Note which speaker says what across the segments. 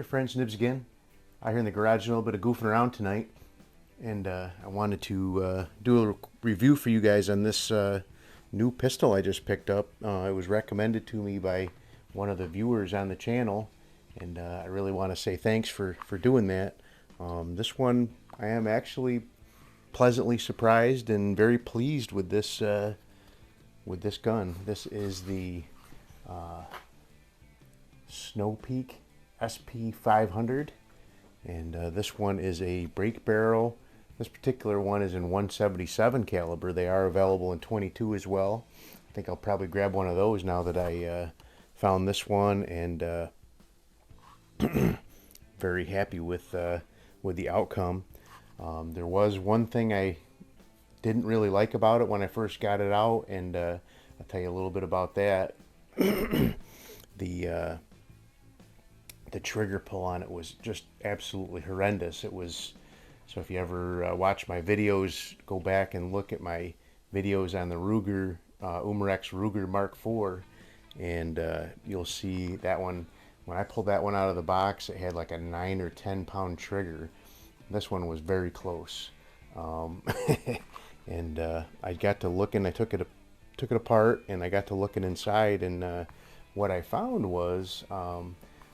Speaker 1: Hey there friends, Nibs again. Out here in the garage, a little bit of goofing around tonight, and I wanted to do a review for you guys on this new pistol I just picked up. It was recommended to me by one of the viewers on the channel, and I really want to say thanks for doing that. This one, I am actually pleasantly surprised and very pleased with this gun. This is the Snowpeak SP500, and this one is a break barrel. This particular one is in 177 caliber. They are available in 22 as well. I think I'll probably grab one of those now that I found this one, and very happy with the outcome. There was one thing I didn't really like about it when I first got it out, and I'll tell you a little bit about that. The trigger pull on it was just absolutely horrendous. It was, so if you ever watch my videos, go back and look at my videos on the Ruger, Umarex Ruger Mark IV, and you'll see that one. When I pulled that one out of the box, it had like a 9 or 10 pound trigger. This one was very close. And I got to looking, I took it apart, and I got to looking inside, and what I found was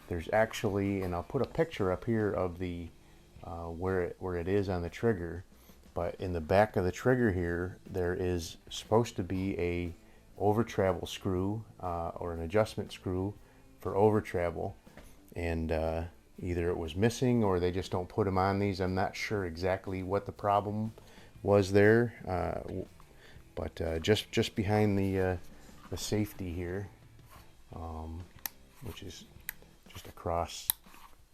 Speaker 1: there's actually, and I'll put a picture up here of the where it is on the trigger, but in the back of the trigger here, there is supposed to be a over travel screw or an adjustment screw for over travel, and either it was missing or they just don't put them on these. I'm not sure exactly what the problem was there, but just behind the safety here, which is just across,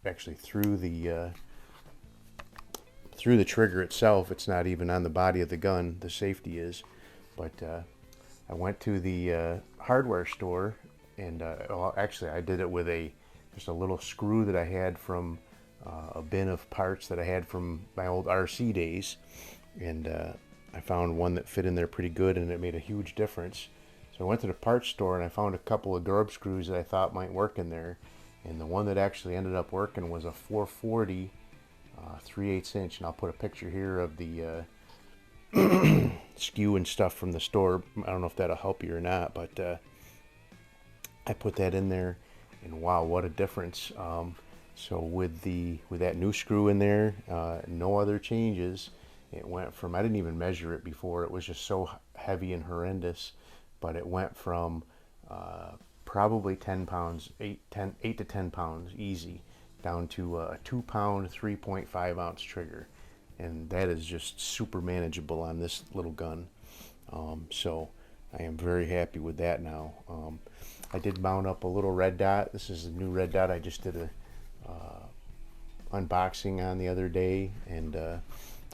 Speaker 1: actually through the trigger itself. It's not even on the body of the gun, the safety is. But I went to the hardware store, and well, actually I did it with just a little screw that I had from a bin of parts that I had from my old RC days, and I found one that fit in there pretty good, and it made a huge difference. So I went to the parts store and I found a couple of Dorb screws that I thought might work in there, and the one that actually ended up working was a 440 3/8 inch, and I'll put a picture here of the skew and stuff from the store. I don't know if that'll help you or not, but I put that in there, and wow, what a difference. So with that new screw in there, no other changes, it went from, I didn't even measure it before, it was just so heavy and horrendous, but it went from probably 10 pounds, 8 to 10 pounds easy, down to a 2 pound 3.5 ounce trigger, and that is just super manageable on this little gun. So I am very happy with that now. I did mount up a little red dot. This is the new red dot I just did a unboxing on the other day, and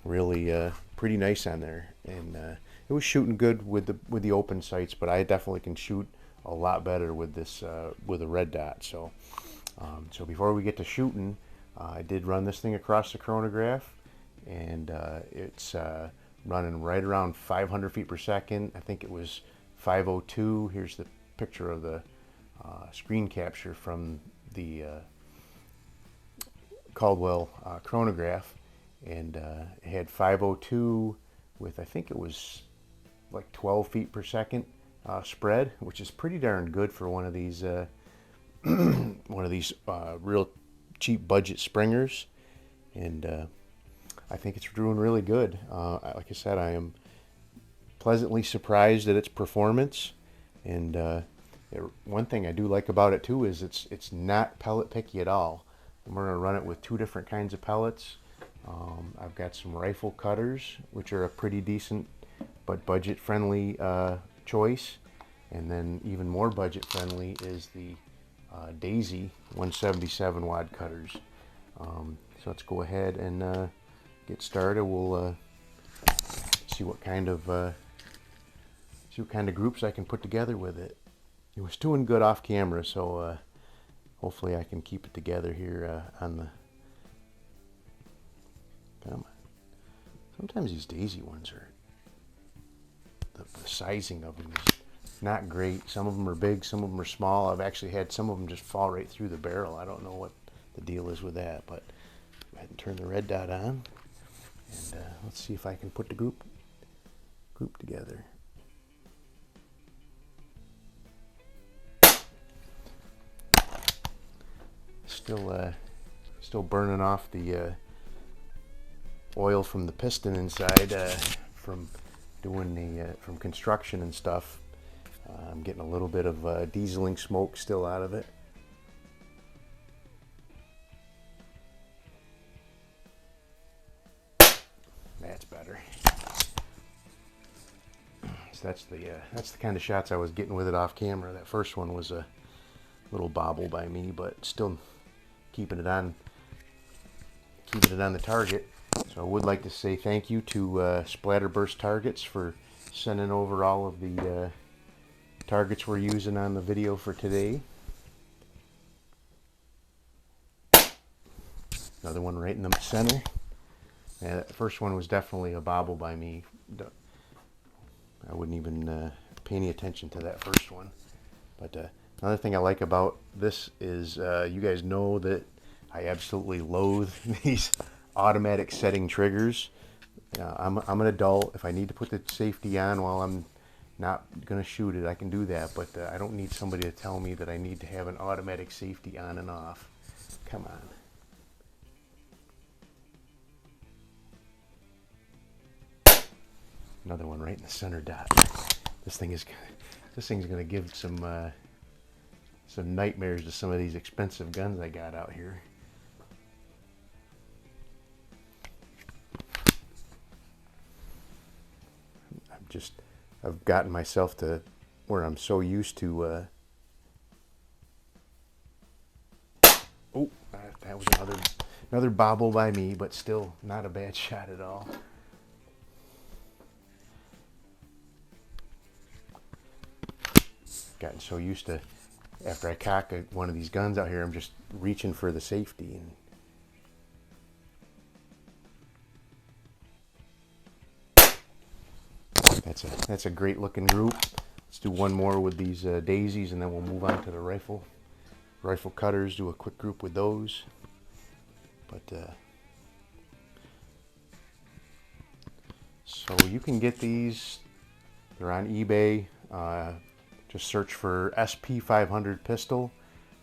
Speaker 1: really pretty nice on there, and it was shooting good with the open sights, but I definitely can shoot a lot better with this with a red dot. So so before we get to shooting, I did run this thing across the chronograph, and it's running right around 500 feet per second. I think it was 502. Here's the picture of the screen capture from the Caldwell chronograph, and it had 502 with, I think it was like 12 feet per second spread, which is pretty darn good for one of these real cheap budget Springers, and I think it's doing really good. Like I said, I am pleasantly surprised at its performance, and one thing I do like about it too is it's not pellet picky at all. And we're going to run it with two different kinds of pellets. I've got some rifle cutters, which are a pretty decent but budget friendly choice, and then even more budget friendly is the Daisy 177 wad cutters. So let's go ahead and get started. We'll see what kind of groups I can put together with it. It was doing good off camera, so hopefully I can keep it together here on the. Come on. Sometimes these Daisy ones are, the sizing of them is not great. Some of them are big, some of them are small. I've actually had some of them just fall right through the barrel. I don't know what the deal is with that. But go ahead and turn the red dot on, and let's see if I can put the group together. Still burning off the oil from the piston inside from doing from construction and stuff. I'm getting a little bit of dieseling smoke still out of it. That's better. So that's the kind of shots I was getting with it off camera. That first one was a little bobble by me, but still keeping it on the target. So I would like to say thank you to Splatterburst Targets for sending over all of the targets we're using on the video for today. Another one right in the center. Yeah, that first one was definitely a bobble by me. I wouldn't even pay any attention to that first one. But another thing I like about this is you guys know that I absolutely loathe these automatic setting triggers. I'm an adult. If I need to put the safety on while I'm not going to shoot it, I can do that. But I don't need somebody to tell me that I need to have an automatic safety on and off. Come on. Another one right in the center dot. This thing's going to give some nightmares to some of these expensive guns I got out here. I've gotten myself to where I'm so used to oh, that was another bobble by me, but still not a bad shot at all. Gotten so used to, after I cock one of these guns out here, I'm just reaching for the safety. And that's a great looking group. Let's do one more with these daisies, and then we'll move on to the rifle cutters. Do a quick group with those. But so you can get these. They're on eBay. Just search for SP500 pistol.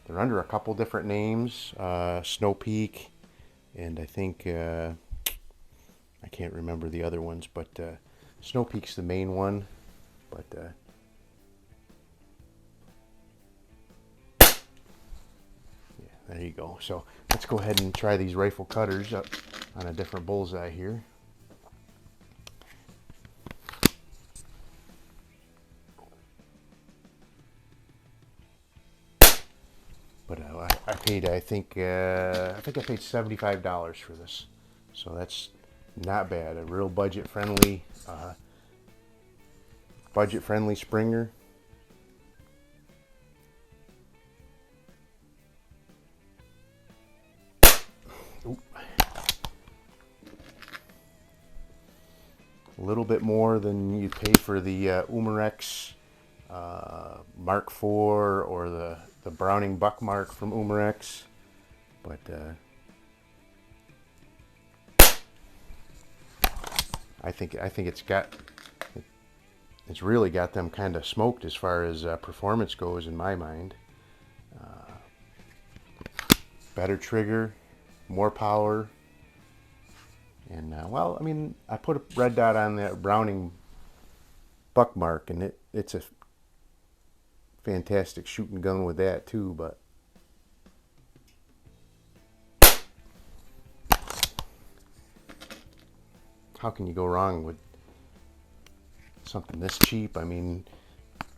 Speaker 1: They're under a couple different names, Snowpeak, and I think I can't remember the other ones, but Snowpeak's the main one. But yeah, there you go. So let's go ahead and try these rifle cutters up on a different bullseye here. But I think I paid $75 for this, so that's not bad. A real budget-friendly Springer. Oop. A little bit more than you pay for the Umarex Mark IV or the Browning Buckmark from Umarex, but I think it's really got them kind of smoked as far as performance goes in my mind. Better trigger, more power, and well, I mean, I put a red dot on that Browning Buckmark, and it's a fantastic shooting gun with that too, but how can you go wrong with something this cheap? I mean,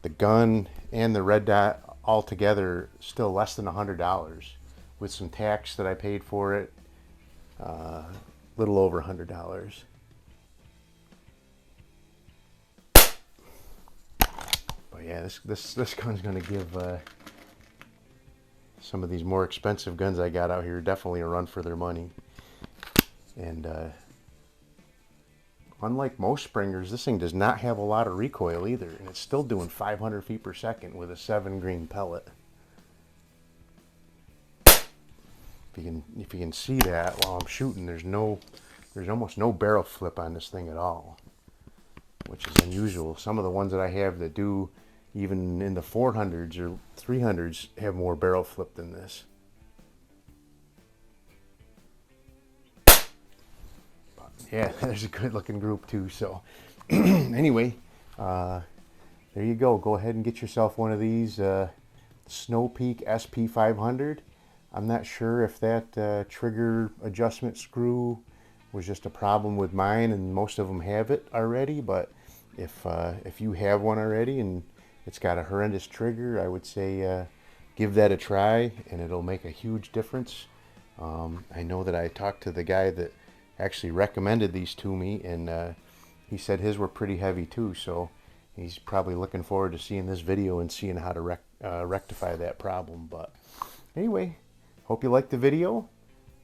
Speaker 1: the gun and the red dot all together still less than $100 with some tax that I paid for it, little over $100. Yeah, this gun's going to give some of these more expensive guns I got out here definitely a run for their money. And unlike most Springers, this thing does not have a lot of recoil either, and it's still doing 500 feet per second with a 7 grain pellet. If if you can see that while I'm shooting, there's almost no barrel flip on this thing at all, which is unusual. Some of the ones that I have that do, even in the 400s or 300s, have more barrel flip than this. But yeah, there's a good looking group too. So anyway, there you go. Go ahead and get yourself one of these Snowpeak SP500. I'm not sure if that trigger adjustment screw was just a problem with mine, and most of them have it already. But if you have one already and it's got a horrendous trigger, I would say give that a try, and it'll make a huge difference. I know that I talked to the guy that actually recommended these to me, and he said his were pretty heavy too, so he's probably looking forward to seeing this video and seeing how to rectify that problem. But anyway, hope you liked the video.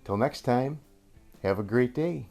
Speaker 1: Till next time, have a great day.